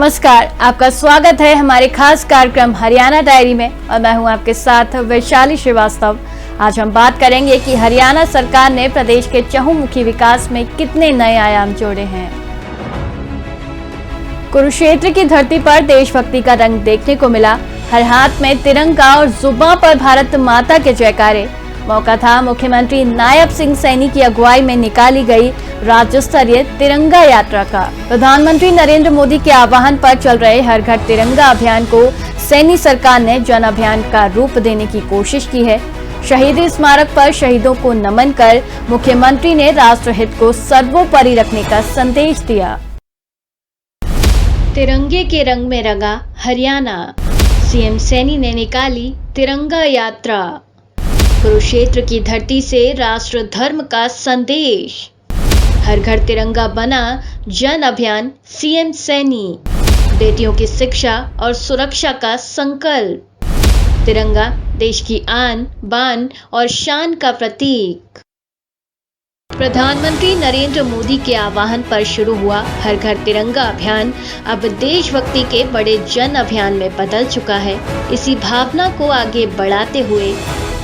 नमस्कार, आपका स्वागत है हमारे खास कार्यक्रम हरियाणा डायरी में और मैं हूं आपके साथ वैशाली श्रीवास्तव। आज हम बात करेंगे कि हरियाणा सरकार ने प्रदेश के चहुमुखी विकास में कितने नए आयाम जोड़े हैं। कुरुक्षेत्र की धरती पर देशभक्ति का रंग देखने को मिला। हर हाथ में तिरंगा और जुबां पर भारत माता के जयकारे। मौका था मुख्यमंत्री नायब सिंह सैनी की अगुवाई में निकाली गई राज्य स्तरीय तिरंगा यात्रा का। प्रधानमंत्री नरेंद्र मोदी के आह्वान पर चल रहे हर घर तिरंगा अभियान को सैनी सरकार ने जन अभियान का रूप देने की कोशिश की है। शहीदी स्मारक पर शहीदों को नमन कर मुख्यमंत्री ने राष्ट्रहित को सर्वोपरि रखने का संदेश दिया। तिरंगे के रंग में रंगा हरियाणा, सीएम सैनी ने निकाली तिरंगा यात्रा। कुरुक्षेत्र की धरती से राष्ट्र धर्म का संदेश। हर घर तिरंगा बना जन अभियान, सीएम सैनी। बेटियों की शिक्षा और सुरक्षा का संकल्प। तिरंगा देश की आन बान और शान का प्रतीक। प्रधानमंत्री नरेंद्र मोदी के आह्वान पर शुरू हुआ हर घर तिरंगा अभियान अब देशभक्ति के बड़े जन अभियान में बदल चुका है। इसी भावना को आगे बढ़ाते हुए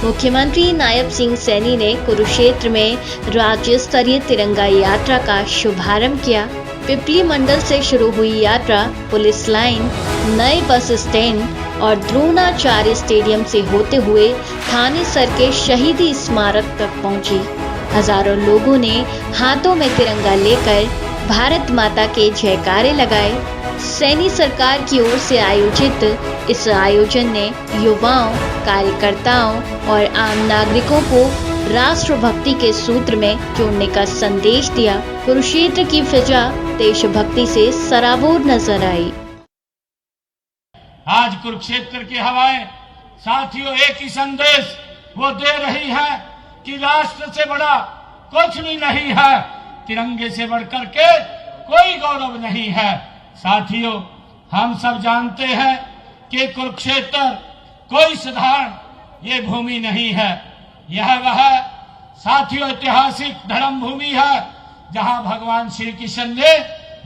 मुख्यमंत्री नायब सिंह सैनी ने कुरुक्षेत्र में राज्य स्तरीय तिरंगा यात्रा का शुभारंभ किया। पिपली मंडल से शुरू हुई यात्रा पुलिस लाइन, नए बस स्टैंड और द्रोणाचार्य स्टेडियम से होते हुए थानेसर के शहीदी स्मारक तक पहुंची। हजारों लोगों ने हाथों में तिरंगा लेकर भारत माता के जयकारे लगाए। सैनी सरकार की ओर से आयोजित इस आयोजन ने युवाओं, कार्यकर्ताओं और आम नागरिकों को राष्ट्रभक्ति के सूत्र में जोड़ने का संदेश दिया। कुरुक्षेत्र की फिजा देशभक्ति से सराबोर नजर आई। आज कुरुक्षेत्र की हवाएं साथियों एक ही संदेश वो दे रही है कि राष्ट्र से बड़ा कुछ भी नहीं है, तिरंगे से बढ़कर के कोई गौरव नहीं है। साथियों, हम सब जानते हैं कि कुरुक्षेत्र कोई साधारण ये भूमि नहीं है। यह वह साथियों ऐतिहासिक धर्म भूमि है जहां भगवान श्री कृष्ण ने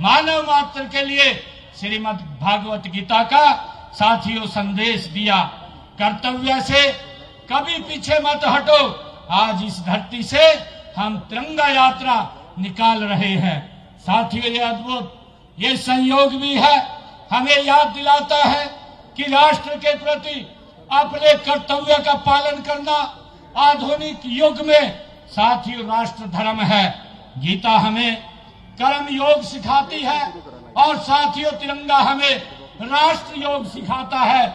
मानव मात्र के लिए श्रीमद् भागवत गीता का साथियों संदेश दिया। कर्तव्य से कभी पीछे मत हटो। आज इस धरती से हम तिरंगा यात्रा निकाल रहे हैं। साथियों, ये अद्भुत ये संयोग भी है, हमें याद दिलाता है कि राष्ट्र के प्रति अपने कर्तव्य का पालन करना आधुनिक युग में साथियों राष्ट्र धर्म है। गीता हमें कर्म योग सिखाती है और साथियों तिरंगा हमें राष्ट्र योग सिखाता है।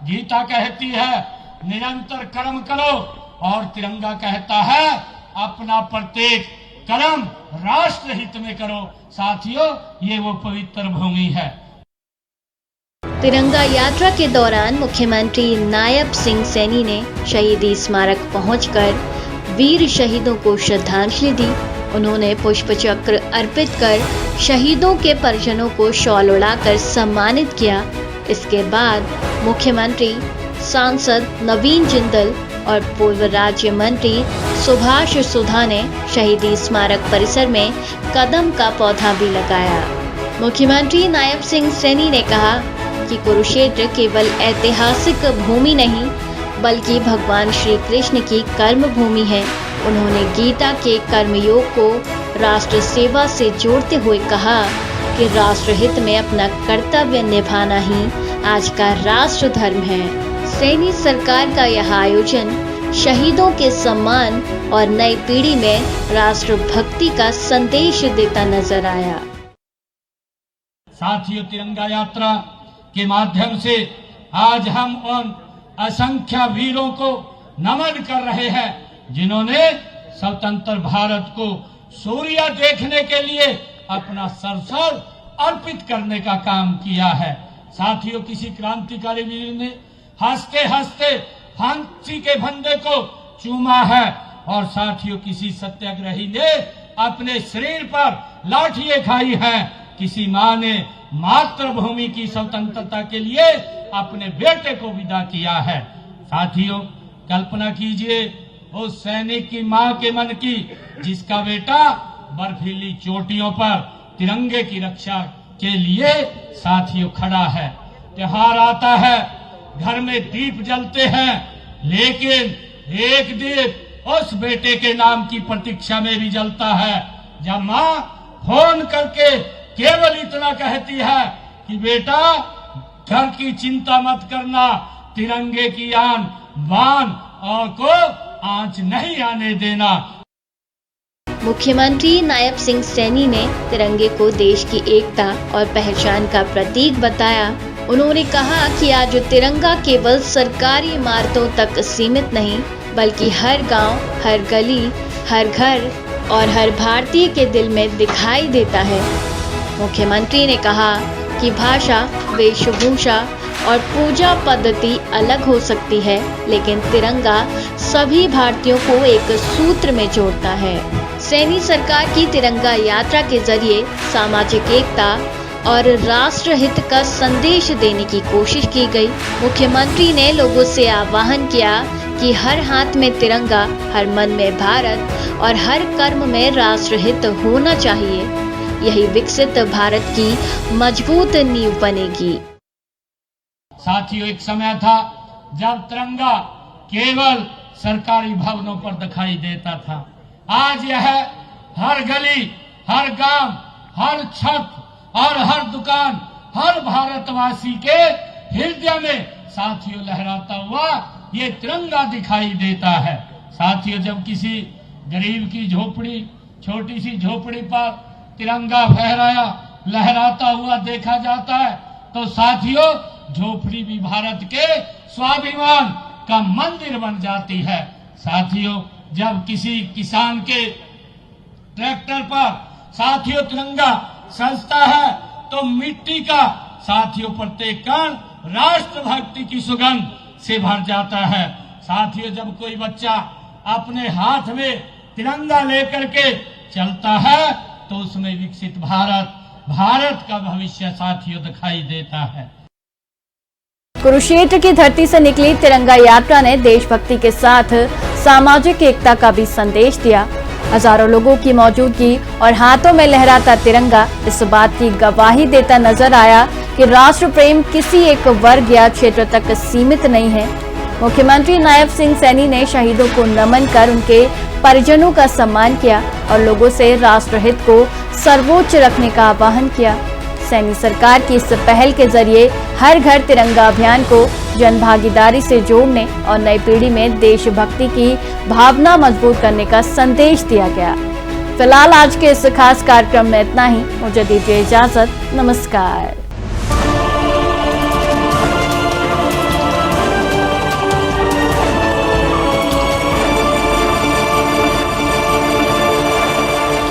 गीता कहती है निरंतर कर्म करो और तिरंगा कहता है अपना प्रत्येक कर्म राष्ट्र हित में करो। साथियों, ये वो पवित्र भूमि है। तिरंगा यात्रा के दौरान मुख्यमंत्री नायब सिंह सैनी ने शहीदी स्मारक पहुंचकर वीर शहीदों को श्रद्धांजलि दी। उन्होंने पुष्प चक्र अर्पित कर शहीदों के परिजनों को शॉल उड़ाकर सम्मानित किया। इसके बाद मुख्यमंत्री, सांसद नवीन जिंदल और पूर्व राज्य मंत्री सुभाष सुधा ने शहीदी स्मारक परिसर में कदम का पौधा भी लगाया। मुख्यमंत्री नायब सिंह सैनी ने कहा कि कुरुक्षेत्र केवल ऐतिहासिक भूमि नहीं बल्कि भगवान श्री कृष्ण की कर्म भूमि है। उन्होंने गीता के कर्मयोग को राष्ट्र सेवा से जोड़ते हुए कहा कि राष्ट्रहित में अपना कर्तव्य निभाना ही आज का राष्ट्र धर्म है। सैनी सरकार का यह आयोजन शहीदों के सम्मान और नई पीढ़ी में राष्ट्रभक्ति का संदेश देता नजर आया। साथियों, तिरंगा यात्रा के माध्यम से आज हम उन असंख्य वीरों को नमन कर रहे हैं जिन्होंने स्वतंत्र भारत को सूर्य देखने के लिए अपना सरसर अर्पित करने का काम किया है। साथियों, किसी क्रांतिकारी वीर ने हंसते हंसते फांसी के फंदे को चूमा है और साथियों किसी सत्याग्रही ने अपने शरीर पर लाठियां खाई हैं। किसी मां ने मातृभूमि की स्वतंत्रता के लिए अपने बेटे को विदा किया है। साथियों, कल्पना कीजिए उस सैनिक की मां के मन की जिसका बेटा बर्फीली चोटियों पर तिरंगे की रक्षा के लिए साथियों खड़ा है। त्योहार आता है, घर में दीप जलते हैं, लेकिन एक दीप उस बेटे के नाम की प्रतीक्षा में भी जलता है जब माँ फोन करके केवल इतना कहती है कि बेटा घर की चिंता मत करना, तिरंगे की आन बान और को आंच नहीं आने देना। मुख्यमंत्री नायब सिंह सैनी ने तिरंगे को देश की एकता और पहचान का प्रतीक बताया। उन्होंने कहा कि आज तिरंगा केवल सरकारी इमारतों तक सीमित नहीं, बल्कि हर गांव, हर गली, हर घर और हर भारतीय के दिल में दिखाई देता है। मुख्यमंत्री ने कहा कि भाषा, वेशभूषा और पूजा पद्धति अलग हो सकती है, लेकिन तिरंगा सभी भारतीयों को एक सूत्र में जोड़ता है। सैनी सरकार की तिरंगा यात्रा के जरिए सामाजिक एकता और राष्ट्र हित का संदेश देने की कोशिश की गई। मुख्यमंत्री ने लोगों से आह्वान किया कि हर हाथ में तिरंगा, हर मन में भारत और हर कर्म में राष्ट्र हित होना चाहिए। यही विकसित भारत की मजबूत नींव बनेगी। साथियों, एक समय था जब तिरंगा केवल सरकारी भवनों पर दिखाई देता था। आज यह हर गली, हर गांव, हर छत और हर दुकान, हर भारतवासी के हृदय में साथियों लहराता हुआ ये तिरंगा दिखाई देता है। साथियों, जब किसी गरीब की झोपड़ी, छोटी सी झोपड़ी पर तिरंगा फहराया लहराता हुआ देखा जाता है, तो साथियों झोपड़ी भी भारत के स्वाभिमान का मंदिर बन जाती है। साथियों, जब किसी किसान के ट्रैक्टर पर साथियों तिरंगा सजता है तो मिट्टी का साथियों प्रत्येक कण राष्ट्रभक्ति की सुगंध से भर जाता है। साथियों, जब कोई बच्चा अपने हाथ में तिरंगा लेकर के चलता है तो उसमें विकसित भारत का भविष्य साथियों दिखाई देता है। कुरुक्षेत्र की धरती से निकली तिरंगा यात्रा ने देशभक्ति के साथ सामाजिक एकता का भी संदेश दिया। हजारों लोगों की मौजूदगी और हाथों में लहराता तिरंगा इस बात की गवाही देता नजर आया कि राष्ट्र प्रेम किसी एक वर्ग या क्षेत्र तक सीमित नहीं है। मुख्यमंत्री नायब सिंह सैनी ने शहीदों को नमन कर उनके परिजनों का सम्मान किया और लोगों से राष्ट्रहित को सर्वोच्च रखने का आह्वान किया। सैनी सरकार की इस पहल के जरिए हर घर तिरंगा अभियान को जनभागीदारी से जोड़ने और नई पीढ़ी में देशभक्ति की भावना मजबूत करने का संदेश दिया गया। फिलहाल आज के इस खास कार्यक्रम में इतना ही। मुझे दीजिए इजाजत। नमस्कार।